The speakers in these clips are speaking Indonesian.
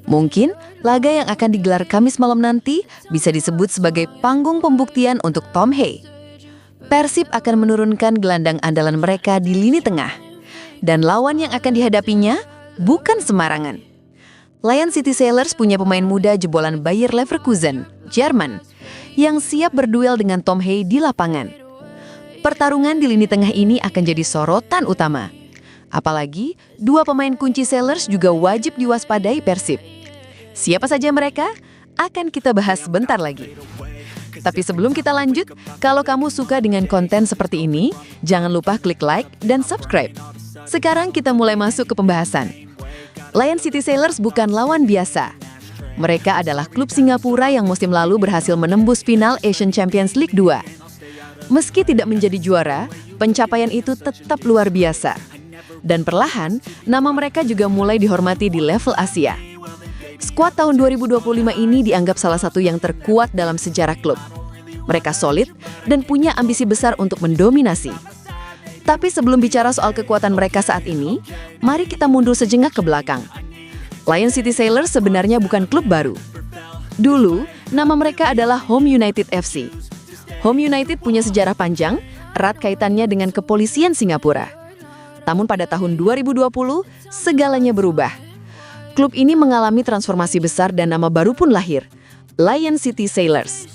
Mungkin laga yang akan digelar Kamis malam nanti bisa disebut sebagai panggung pembuktian untuk Tom Hay. Persib akan menurunkan gelandang andalan mereka di lini tengah. Dan lawan yang akan dihadapinya bukan sembarangan. Lion City Sailors punya pemain muda jebolan Bayer Leverkusen, Jerman, yang siap berduel dengan Tom Hay di lapangan. Pertarungan di lini tengah ini akan jadi sorotan utama. Apalagi, dua pemain kunci Sailors juga wajib diwaspadai Persib. Siapa saja mereka? Akan kita bahas sebentar lagi. Tapi sebelum kita lanjut, kalau kamu suka dengan konten seperti ini, jangan lupa klik like dan subscribe. Sekarang kita mulai masuk ke pembahasan. Lion City Sailors bukan lawan biasa. Mereka adalah klub Singapura yang musim lalu berhasil menembus final Asian Champions League 2. Meski tidak menjadi juara, pencapaian itu tetap luar biasa. Dan perlahan, nama mereka juga mulai dihormati di level Asia. Skuad tahun 2025 ini dianggap salah satu yang terkuat dalam sejarah klub. Mereka solid dan punya ambisi besar untuk mendominasi. Tapi sebelum bicara soal kekuatan mereka saat ini, mari kita mundur sejenak ke belakang. Lion City Sailors sebenarnya bukan klub baru. Dulu, nama mereka adalah Home United FC. Home United punya sejarah panjang, erat kaitannya dengan kepolisian Singapura. Namun pada tahun 2020, segalanya berubah. Klub ini mengalami transformasi besar dan nama baru pun lahir, Lion City Sailors.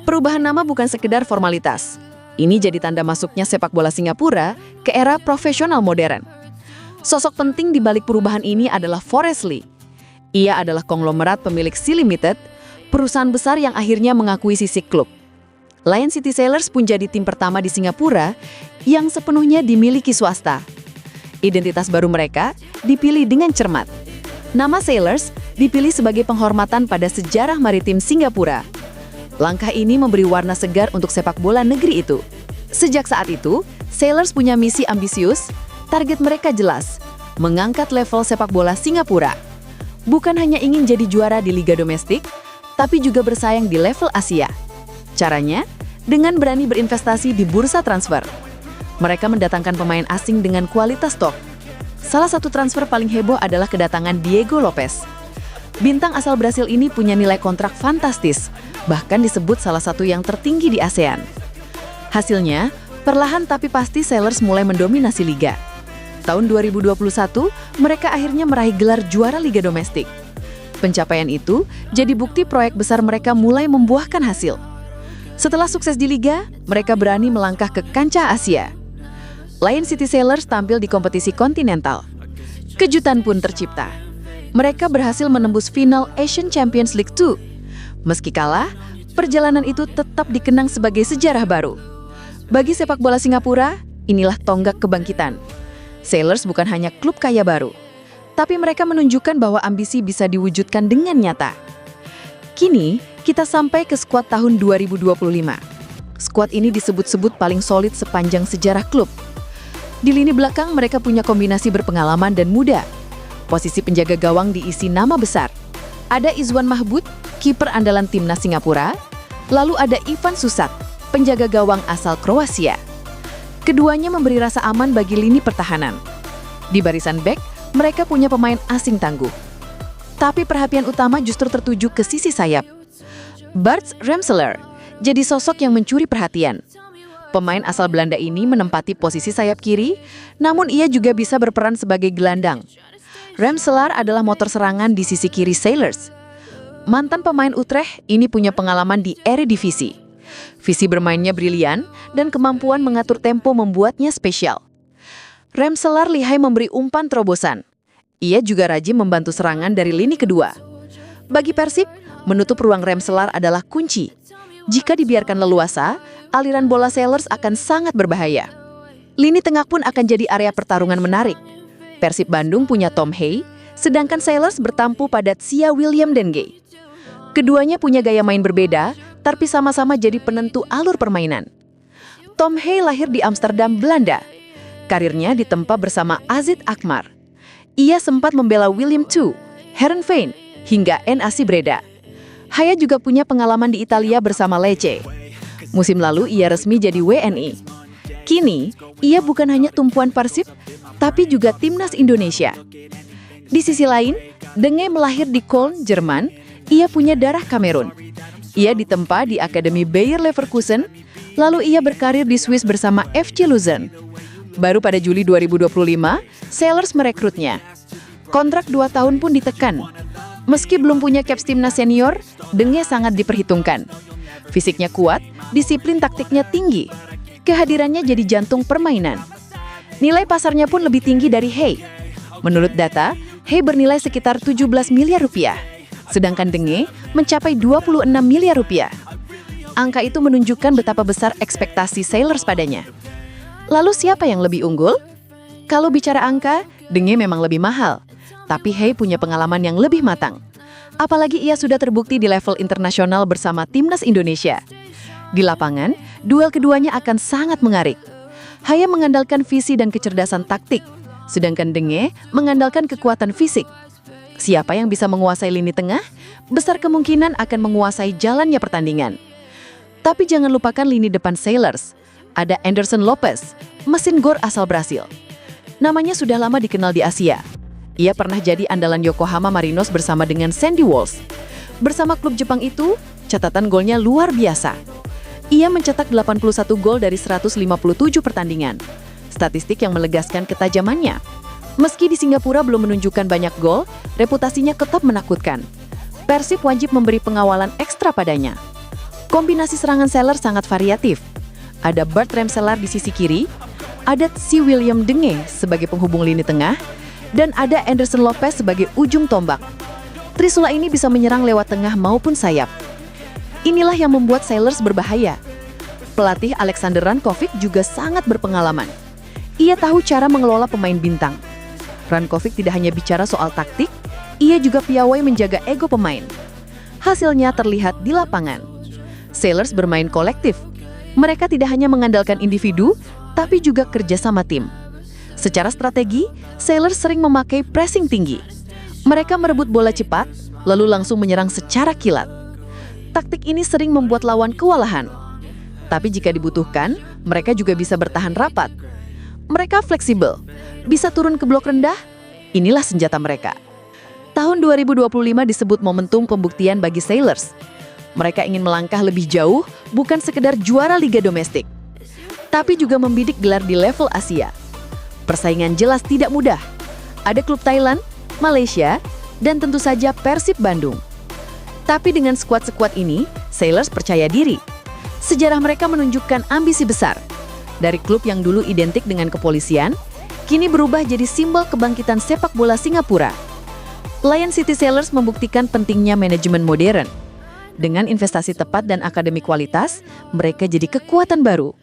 Perubahan nama bukan sekedar formalitas. Ini jadi tanda masuknya sepak bola Singapura ke era profesional modern. Sosok penting di balik perubahan ini adalah Forrest Lee. Ia adalah konglomerat pemilik Sea Limited, perusahaan besar yang akhirnya mengakuisisi klub. Lion City Sailors pun jadi tim pertama di Singapura yang sepenuhnya dimiliki swasta. Identitas baru mereka dipilih dengan cermat. Nama Sailors dipilih sebagai penghormatan pada sejarah maritim Singapura. Langkah ini memberi warna segar untuk sepak bola negeri itu. Sejak saat itu, Sailors punya misi ambisius, target mereka jelas, mengangkat level sepak bola Singapura. Bukan hanya ingin jadi juara di liga domestik, tapi juga bersaing di level Asia. Caranya, dengan berani berinvestasi di bursa transfer. Mereka mendatangkan pemain asing dengan kualitas top. Salah satu transfer paling heboh adalah kedatangan Diego Lopez. Bintang asal Brasil ini punya nilai kontrak fantastis, bahkan disebut salah satu yang tertinggi di ASEAN. Hasilnya, perlahan tapi pasti Sailors mulai mendominasi liga. Tahun 2021, mereka akhirnya meraih gelar juara liga domestik. Pencapaian itu jadi bukti proyek besar mereka mulai membuahkan hasil. Setelah sukses di liga, mereka berani melangkah ke kancah Asia. Lion City Sailors tampil di kompetisi kontinental. Kejutan pun tercipta. Mereka berhasil menembus final Asian Champions League 2. Meski kalah, perjalanan itu tetap dikenang sebagai sejarah baru. Bagi sepak bola Singapura, inilah tonggak kebangkitan. Sailors bukan hanya klub kaya baru, tapi mereka menunjukkan bahwa ambisi bisa diwujudkan dengan nyata. Kini, kita sampai ke skuad tahun 2025. Skuad ini disebut-sebut paling solid sepanjang sejarah klub. Di lini belakang mereka punya kombinasi berpengalaman dan muda. Posisi penjaga gawang diisi nama besar. Ada Izwan Mahbud, kiper andalan timnas Singapura. Lalu ada Ivan Susat, penjaga gawang asal Kroasia. Keduanya memberi rasa aman bagi lini pertahanan. Di barisan bek, mereka punya pemain asing tangguh. Tapi perhatian utama justru tertuju ke sisi sayap. Bart Remselaar jadi sosok yang mencuri perhatian. Pemain asal Belanda ini menempati posisi sayap kiri, namun ia juga bisa berperan sebagai gelandang. Remselaar adalah motor serangan di sisi kiri Sailors. Mantan pemain Utrecht ini punya pengalaman di Eredivisie. Visi bermainnya brilian dan kemampuan mengatur tempo membuatnya spesial. Remselaar lihai memberi umpan terobosan. Ia juga rajin membantu serangan dari lini kedua. Bagi Persib, menutup ruang Remselaar adalah kunci. Jika dibiarkan leluasa, aliran bola Sailors akan sangat berbahaya. Lini tengah pun akan jadi area pertarungan menarik. Persib Bandung punya Tom Hay, sedangkan Sailors bertampu pada Tsia William Denge. Keduanya punya gaya main berbeda, tapi sama-sama jadi penentu alur permainan. Tom Hay lahir di Amsterdam, Belanda. Karirnya ditempa bersama Azit Akmar. Ia sempat membela Willem II, Heerenveen, hingga NAC Breda. Haya juga punya pengalaman di Italia bersama Lecce. Musim lalu ia resmi jadi WNI. Kini, ia bukan hanya tumpuan Persib, tapi juga timnas Indonesia. Di sisi lain, Denge melahir di Köln, Jerman. Ia punya darah Kamerun. Ia ditempa di Akademi Bayer Leverkusen, lalu ia berkarir di Swiss bersama FC Luzern. Baru pada Juli 2025, Sellers merekrutnya. Kontrak 2 tahun pun ditekan. Meski belum punya caps timnas senior, Denge sangat diperhitungkan. Fisiknya kuat, disiplin taktiknya tinggi. Kehadirannya jadi jantung permainan. Nilai pasarnya pun lebih tinggi dari Hey. Menurut data, Hey bernilai sekitar 17 miliar rupiah, sedangkan Denge mencapai 26 miliar rupiah. Angka itu menunjukkan betapa besar ekspektasi Sellers padanya. Lalu siapa yang lebih unggul? Kalau bicara angka, Denge memang lebih mahal, tapi Hey punya pengalaman yang lebih matang. Apalagi ia sudah terbukti di level internasional bersama timnas Indonesia. Di lapangan, duel keduanya akan sangat mengarik. Hey mengandalkan visi dan kecerdasan taktik, sedangkan Denge mengandalkan kekuatan fisik. Siapa yang bisa menguasai lini tengah, besar kemungkinan akan menguasai jalannya pertandingan. Tapi jangan lupakan lini depan Sellers. Ada Anderson Lopez, mesin gor asal Brasil. Namanya sudah lama dikenal di Asia. Ia pernah jadi andalan Yokohama Marinos bersama dengan Sandy Walsh. Bersama klub Jepang itu, catatan golnya luar biasa. Ia mencetak 81 gol dari 157 pertandingan. Statistik yang melegaskan ketajamannya. Meski di Singapura belum menunjukkan banyak gol, reputasinya tetap menakutkan. Persib wajib memberi pengawalan ekstra padanya. Kombinasi serangan Sellers sangat variatif. Ada Bart Ramselaar di sisi kiri, ada Si William Denge sebagai penghubung lini tengah, dan ada Anderson Lopez sebagai ujung tombak. Trisula ini bisa menyerang lewat tengah maupun sayap. Inilah yang membuat Sellers berbahaya. Pelatih Alexander Rankovic juga sangat berpengalaman. Ia tahu cara mengelola pemain bintang. Rankovic tidak hanya bicara soal taktik, ia juga piawai menjaga ego pemain. Hasilnya terlihat di lapangan. Sellers bermain kolektif. Mereka tidak hanya mengandalkan individu, tapi juga kerja sama tim. Secara strategi, Sellers sering memakai pressing tinggi. Mereka merebut bola cepat, lalu langsung menyerang secara kilat. Taktik ini sering membuat lawan kewalahan. Tapi jika dibutuhkan, mereka juga bisa bertahan rapat. Mereka fleksibel, bisa turun ke blok rendah, inilah senjata mereka. Tahun 2025 disebut momentum pembuktian bagi Sellers. Mereka ingin melangkah lebih jauh, bukan sekedar juara liga domestik, tapi juga membidik gelar di level Asia. Persaingan jelas tidak mudah. Ada klub Thailand, Malaysia, dan tentu saja Persib Bandung. Tapi dengan skuad-skuad ini, Sellers percaya diri. Sejarah mereka menunjukkan ambisi besar. Dari klub yang dulu identik dengan kepolisian, kini berubah jadi simbol kebangkitan sepak bola Singapura. Lion City Sellers membuktikan pentingnya manajemen modern. Dengan investasi tepat dan akademi kualitas, mereka jadi kekuatan baru.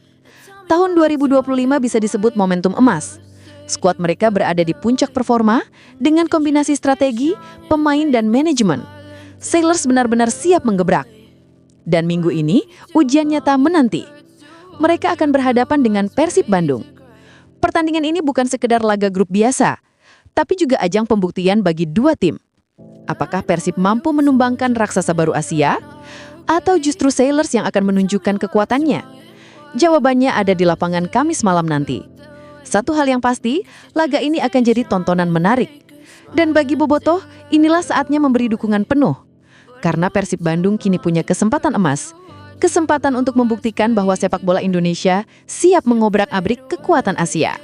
Tahun 2025 bisa disebut momentum emas. Skuad mereka berada di puncak performa dengan kombinasi strategi, pemain, dan manajemen. Sellers benar-benar siap menggebrak. Dan minggu ini, ujian nyata menanti. Mereka akan berhadapan dengan Persib Bandung. Pertandingan ini bukan sekedar laga grup biasa, tapi juga ajang pembuktian bagi dua tim. Apakah Persib mampu menumbangkan raksasa baru Asia? Atau justru Sellers yang akan menunjukkan kekuatannya? Jawabannya ada di lapangan Kamis malam nanti. Satu hal yang pasti, laga ini akan jadi tontonan menarik. Dan bagi Bobotoh, inilah saatnya memberi dukungan penuh. Karena Persib Bandung kini punya kesempatan emas. Kesempatan untuk membuktikan bahwa sepak bola Indonesia siap mengobrak-abrik kekuatan Asia.